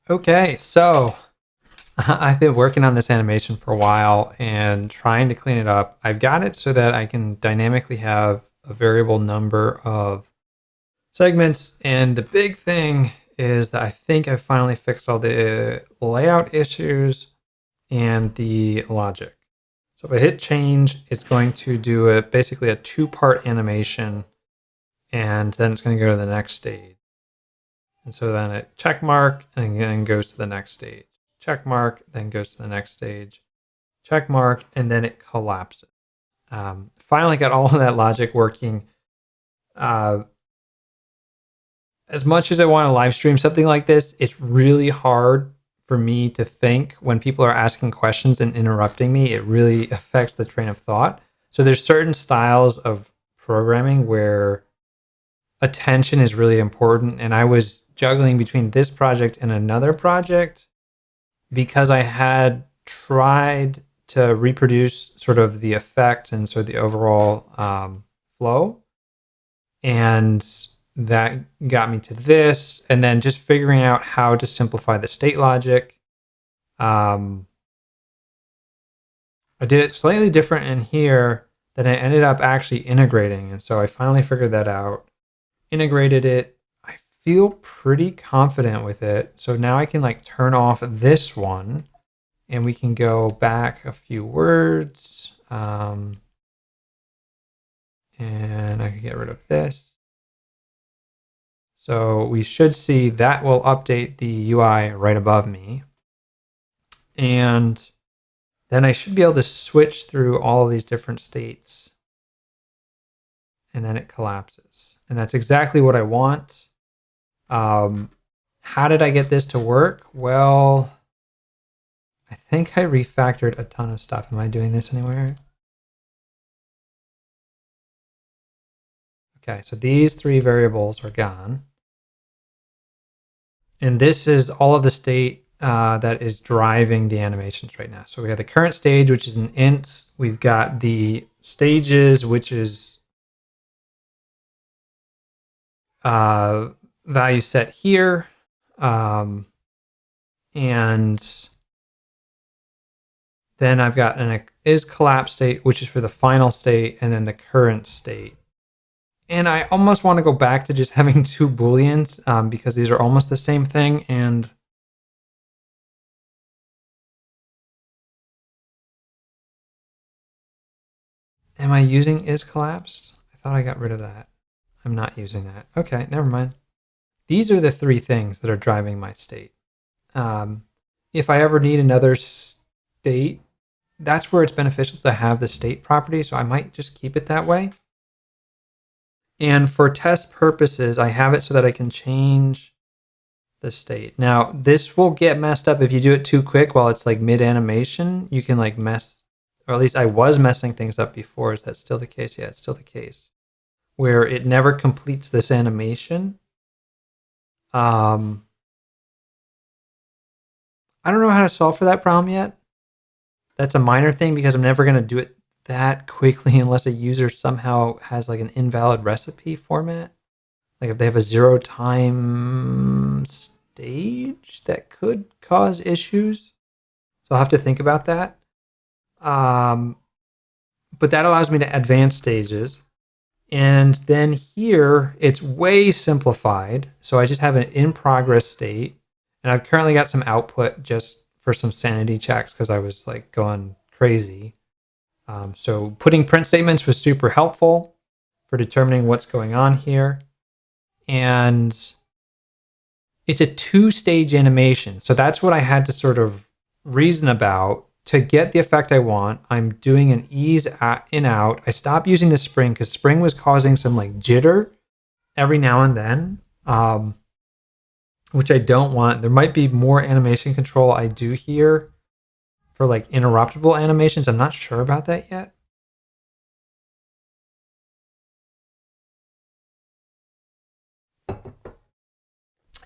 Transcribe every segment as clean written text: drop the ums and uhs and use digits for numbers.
Okay, so I've been working on this animation for a while and trying to clean it up. I've got it so that I can dynamically have a variable number of segments. And the big thing is that I think I finally fixed all the layout issues and the logic. So if I hit change, it's going to do basically a two-part animation, and then it's going to go to the next stage. And so then it check mark and then goes to the next stage. Check mark, then goes to the next stage. Check mark, and then it collapses. Finally got all of that logic working. As much as I want to live stream something like this, it's really hard for me to think when people are asking questions and interrupting me. It really affects the train of thought. So there's certain styles of programming where attention is really important. And I was juggling between this project and another project because I had tried to reproduce sort of the effect and sort of the overall flow. And that got me to this. And then just figuring out how to simplify the state logic. I did it slightly different in here than I ended up actually integrating. And so I finally figured that out, integrated it. I feel pretty confident with it. So now I can like turn off this one and we can go back a few words. And I can get rid of this. So we should see that will update the UI right above me. And then I should be able to switch through all of these different states. And then it collapses. And that's exactly what I want. How did I get this to work? Well, I think I refactored a ton of stuff. Am I doing this anywhere? Okay, so these three variables are gone. And this is all of the state that is driving the animations right now. So we have the current stage, which is an int. We've got the stages, which is value set here. And then I've got an is collapse state, which is for the final state, and then the current state. And I almost want to go back to just having two Booleans because these are almost the same thing. And am I using is collapsed? I thought I got rid of that. I'm not using that. Okay, never mind. These are the three things that are driving my state. If I ever need another state, that's where it's beneficial to have the state property. So I might just keep it that way. And for test purposes, I have it so that I can change the state. Now, this will get messed up if you do it too quick while it's like mid animation. You can like mess, or at least I was messing things up before. Is that still the case? Yeah, it's still the case. Where it never completes this animation. I don't know how to solve for that problem yet. That's a minor thing because I'm never going to do it that quickly unless a user somehow has like an invalid recipe format. Like if they have a 0 time stage, that could cause issues. So I'll have to think about that. But that allows me to advance stages. And then here, it's way simplified. So I just have an in progress state. And I've currently got some output just for some sanity checks because I was like going crazy. So putting print statements was super helpful for determining what's going on here. And it's a 2-stage animation. So that's what I had to sort of reason about. To get the effect I want, I'm doing an ease in out. I stopped using the spring because spring was causing some like jitter every now and then, which I don't want. There might be more animation control I do here for like interruptible animations. I'm not sure about that yet.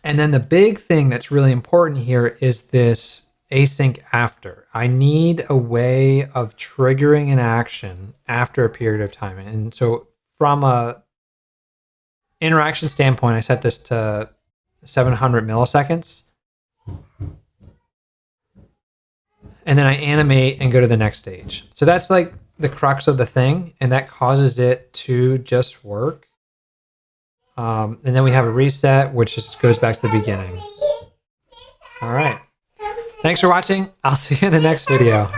And then the big thing that's really important here is this async after. I need a way of triggering an action after a period of time. And so from a interaction standpoint, I set this to 700 milliseconds. and then I animate and go to the next stage. So that's like the crux of the thing, and that causes it to just work. And then we have a reset, which just goes back to the beginning. All right. Thanks for watching. I'll see you in the next video.